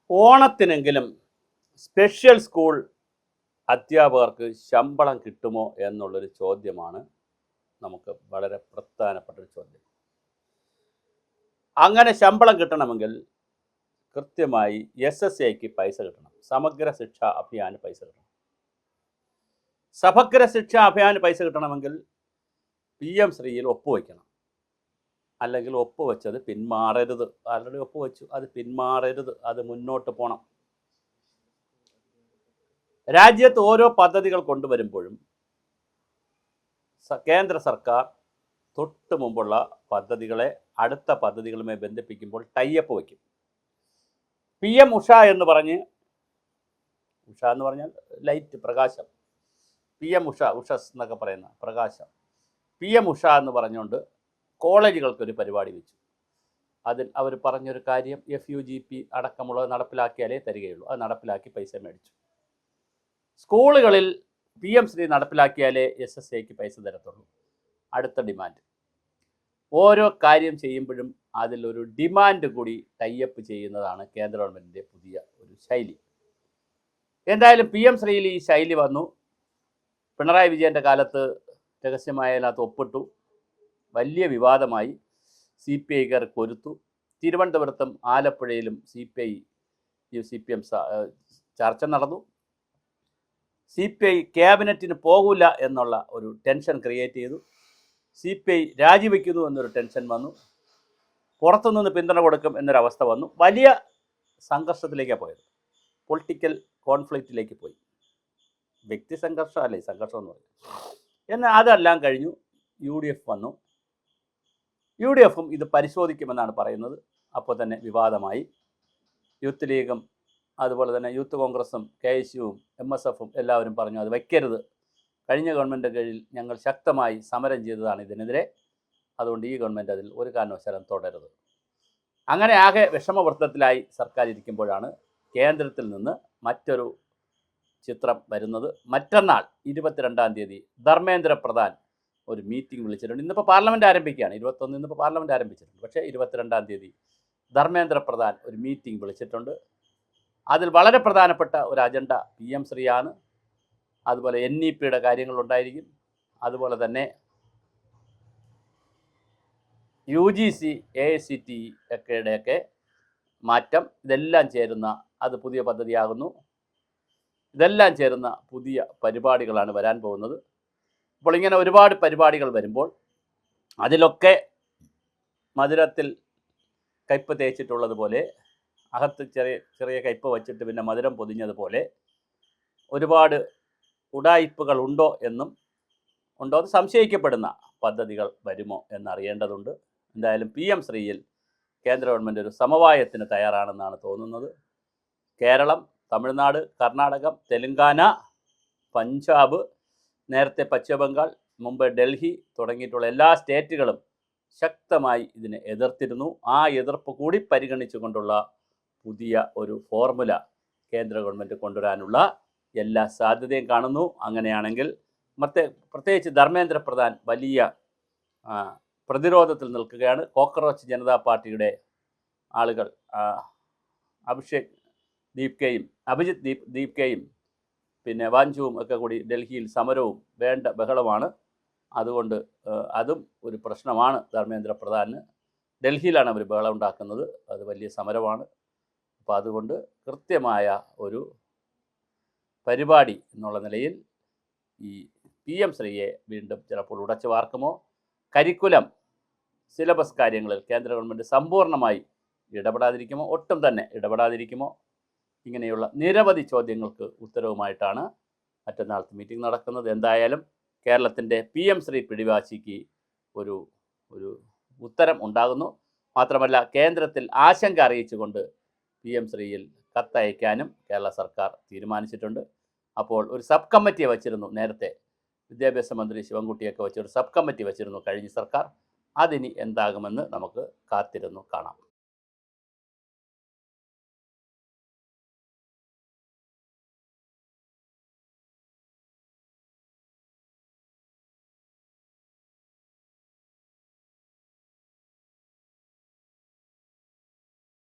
ഓണത്തിനെങ്കിലും special school അധ്യാപകർക്ക് ശമ്പളം കിട്ടുമോ എന്നുള്ളൊരു ചോദ്യമാണ് നമുക്ക് വളരെ പ്രധാനപ്പെട്ടൊരു ചോദ്യം. അങ്ങനെ ശമ്പളം കിട്ടണമെങ്കിൽ കൃത്യമായി SSAക്ക് പൈസ കിട്ടണം. സമഗ്ര ശിക്ഷാ അഭിയാന് പൈസ കിട്ടണം. സമഗ്ര ശിക്ഷാ അഭിയാന് പൈസ കിട്ടണമെങ്കിൽ PM ശ്രീയിൽ ഒപ്പുവയ്ക്കണം. അല്ലെങ്കിൽ ഒപ്പുവെച്ചത് പിന്മാറരുത്. ആൾറെഡി ഒപ്പുവെച്ചു, അത് പിന്മാറരുത്, അത് മുന്നോട്ട് പോകണം. രാജ്യത്ത് ഓരോ പദ്ധതികൾ കൊണ്ടുവരുമ്പോഴും കേന്ദ്ര സർക്കാർ തൊട്ട് മുമ്പുള്ള പദ്ധതികളെ അടുത്ത പദ്ധതികളുമായി ബന്ധിപ്പിക്കുമ്പോൾ ടൈപ്പ് വയ്ക്കും. PM ഉഷ എന്ന് പറഞ്ഞ്, ഉഷ എന്ന് പറഞ്ഞാൽ ലൈറ്റ്, പ്രകാശം, PM ഉഷ, ഉഷസ് എന്നൊക്കെ പറയുന്ന പ്രകാശം, PM ഉഷ എന്ന് പറഞ്ഞുകൊണ്ട് കോളേജുകൾക്കൊരു പരിപാടി വെച്ചു. അതിൽ അവർ പറഞ്ഞൊരു കാര്യം FUGP അടക്കമുള്ളത് നടപ്പിലാക്കിയാലേ തരികയുള്ളൂ. അത് നടപ്പിലാക്കി പൈസ മേടിച്ചു. സ്കൂളുകളിൽ PM ശ്രീ നടപ്പിലാക്കിയാലേ SSAക്ക് പൈസ തരത്തുള്ളൂ. അടുത്ത ഡിമാൻഡ്. ഓരോ കാര്യം ചെയ്യുമ്പോഴും അതിലൊരു ഡിമാൻഡ് കൂടി ടൈപ്പ് ചെയ്യുന്നതാണ് കേന്ദ്ര ഗവൺമെൻറ്റിൻ്റെ പുതിയ ഒരു ശൈലി. എന്തായാലും PM ശ്രീയിൽ ഈ ശൈലി വന്നു. പിണറായി വിജയൻ്റെ കാലത്ത് രഹസ്യമായ അതിനകത്ത് ഒപ്പിട്ടു. വലിയ വിവാദമായി. CPIക്കാർ കൊരുത്തു. തിരുവനന്തപുരത്തും ആലപ്പുഴയിലും CPI CPM ചർച്ച നടന്നു. CPI ക്യാബിനറ്റിന് പോകില്ല എന്നുള്ള ഒരു ടെൻഷൻ ക്രിയേറ്റ് ചെയ്തു. CPI രാജിവെക്കുന്നു എന്നൊരു ടെൻഷൻ വന്നു. പുറത്തുനിന്ന് പിന്തുണ കൊടുക്കും എന്നൊരവസ്ഥ വന്നു. വലിയ സംഘർഷത്തിലേക്കാണ് പോയത്. പൊളിറ്റിക്കൽ കോൺഫ്ലിക്റ്റിലേക്ക് പോയി. വ്യക്തി സംഘർഷം അല്ലേ സംഘർഷം എന്ന് പറയും. എന്നാൽ അതെല്ലാം കഴിഞ്ഞു. UDF വന്നു. UDFും ഇത് പരിശോധിക്കുമെന്നാണ് പറയുന്നത്. അപ്പോൾ തന്നെ വിവാദമായി. യൂത്ത് ലീഗും അതുപോലെ തന്നെ യൂത്ത് കോൺഗ്രസും KSUവും MSFും എല്ലാവരും പറഞ്ഞു അത് വയ്ക്കരുത്. കഴിഞ്ഞ ഗവൺമെൻറ് കീഴിൽ ഞങ്ങൾ ശക്തമായി സമരം ചെയ്തതാണ് ഇതിനെതിരെ. അതുകൊണ്ട് ഈ ഗവൺമെൻറ് അതിൽ ഒരു കാരണവശാലും തുടരുത്. അങ്ങനെ ആകെ വിഷമവൃത്തത്തിലായി സർക്കാർ ഇരിക്കുമ്പോഴാണ് കേന്ദ്രത്തിൽ നിന്ന് മറ്റൊരു ചിത്രം വരുന്നത്. മറ്റന്നാൾ 22-ാം തീയതി ധർമ്മേന്ദ്ര പ്രധാൻ ഒരു മീറ്റിംഗ് വിളിച്ചിട്ടുണ്ട്. ഇന്നിപ്പോൾ പാർലമെൻറ്റ് ആരംഭിക്കുകയാണ്. 21 ഇന്നിപ്പോൾ പാർലമെൻറ്റ് ആരംഭിച്ചിട്ടുണ്ട്. പക്ഷേ 22-ാം തീയതി ധർമ്മേന്ദ്ര പ്രധാൻ ഒരു മീറ്റിംഗ് വിളിച്ചിട്ടുണ്ട്. അതിൽ വളരെ പ്രധാനപ്പെട്ട ഒരു അജണ്ട PM ശ്രീയാണ്. അതുപോലെ NEPയുടെ കാര്യങ്ങളുണ്ടായിരിക്കും. അതുപോലെ തന്നെ UGC AICTE ഒക്കെയുടെയൊക്കെ മാറ്റം, ഇതെല്ലാം ചേരുന്ന അത് പുതിയ പദ്ധതിയാകുന്നു. ഇതെല്ലാം ചേരുന്ന പുതിയ പരിപാടികളാണ് വരാൻ പോകുന്നത്. അപ്പോൾ ഇങ്ങനെ ഒരുപാട് പരിപാടികൾ വരുമ്പോൾ അതിലൊക്കെ മധുരത്തിൽ കയ്പ് തേച്ചിട്ടുള്ളതുപോലെ, അകത്ത് ചെറിയ ചെറിയ കയ്പ് വച്ചിട്ട് പിന്നെ മധുരം പൊതിഞ്ഞതുപോലെ ഒരുപാട് ഉഡായിപ്പുകൾ ഉണ്ടോ എന്ന് സംശയിക്കപ്പെടുന്ന പദ്ധതികൾ വരുമോ എന്നറിയേണ്ടതുണ്ട്. എന്തായാലും PM ശ്രീയിൽ കേന്ദ്ര ഗവൺമെൻറ് ഒരു സമവായത്തിന് തയ്യാറാണെന്നാണ് തോന്നുന്നത്. കേരളം, തമിഴ്നാട്, കർണാടകം, തെലുങ്കാന, പഞ്ചാബ്, നേരത്തെ പശ്ചിമ ബംഗാൾ, മുമ്പ് ഡൽഹി തുടങ്ങിയിട്ടുള്ള എല്ലാ സ്റ്റേറ്റുകളും ശക്തമായി ഇതിനെ എതിർത്തിരുന്നു. ആ എതിർപ്പ് കൂടി പരിഗണിച്ചുകൊണ്ടുള്ള പുതിയ ഒരു ഫോർമുല കേന്ദ്ര ഗവൺമെൻറ് കൊണ്ടുവരാനുള്ള എല്ലാ സാധ്യതയും കാണുന്നു. അങ്ങനെയാണെങ്കിൽ പ്രത്യേകിച്ച് ധർമ്മേന്ദ്ര പ്രധാൻ വലിയ പ്രതിരോധത്തിൽ നിൽക്കുകയാണ്. കോക്രോച്ച് ജനതാ പാർട്ടിയുടെ ആളുകൾ അഭിജിത് ദീപ്കയും പിന്നെ വാഞ്ചുവും ഒക്കെ കൂടി ഡൽഹിയിൽ സമരവും വേണ്ട ബഹളമാണ്. അതുകൊണ്ട് അതും ഒരു പ്രശ്നമാണ് ധർമ്മേന്ദ്ര പ്രധാന്. ഡൽഹിയിലാണ് അവർ ബഹളം ഉണ്ടാക്കുന്നത്. അത് വലിയ സമരമാണ്. അപ്പോൾ അതുകൊണ്ട് കൃത്യമായ ഒരു പരിപാടി എന്നുള്ള നിലയിൽ ഈ PM ശ്രീയെ വീണ്ടും ചിലപ്പോൾ ഉടച്ചു വാർക്കുമോ, കരിക്കുലം സിലബസ് കാര്യങ്ങളിൽ കേന്ദ്ര ഗവൺമെൻറ് സമ്പൂർണ്ണമായി ഇടപെടാതിരിക്കുമോ, ഒട്ടും തന്നെ ഇടപെടാതിരിക്കുമോ, ഇങ്ങനെയുള്ള നിരവധി ചോദ്യങ്ങൾക്ക് ഉത്തരവുമായിട്ടാണ് മറ്റന്നാളത്തെ മീറ്റിംഗ് നടക്കുന്നത്. എന്തായാലും കേരളത്തിൻ്റെ PM ശ്രീ പിടിവാശിക്ക് ഒരു ഉത്തരം ഉണ്ടാകുന്നു. മാത്രമല്ല കേന്ദ്രത്തിൽ ആശങ്ക അറിയിച്ചുകൊണ്ട് PM ശ്രീയിൽ കത്തയക്കാനും കേരള സർക്കാർ തീരുമാനിച്ചിട്ടുണ്ട്. അപ്പോൾ ഒരു സബ് കമ്മിറ്റിയെ വച്ചിരുന്നു. നേരത്തെ വിദ്യാഭ്യാസ മന്ത്രി ശിവൻകുട്ടിയൊക്കെ വെച്ചൊരു സബ് കമ്മിറ്റി വച്ചിരുന്നു കഴിഞ്ഞ സർക്കാർ. അതിനി എന്താകുമെന്ന് നമുക്ക് കാത്തിരുന്നു കാണാം.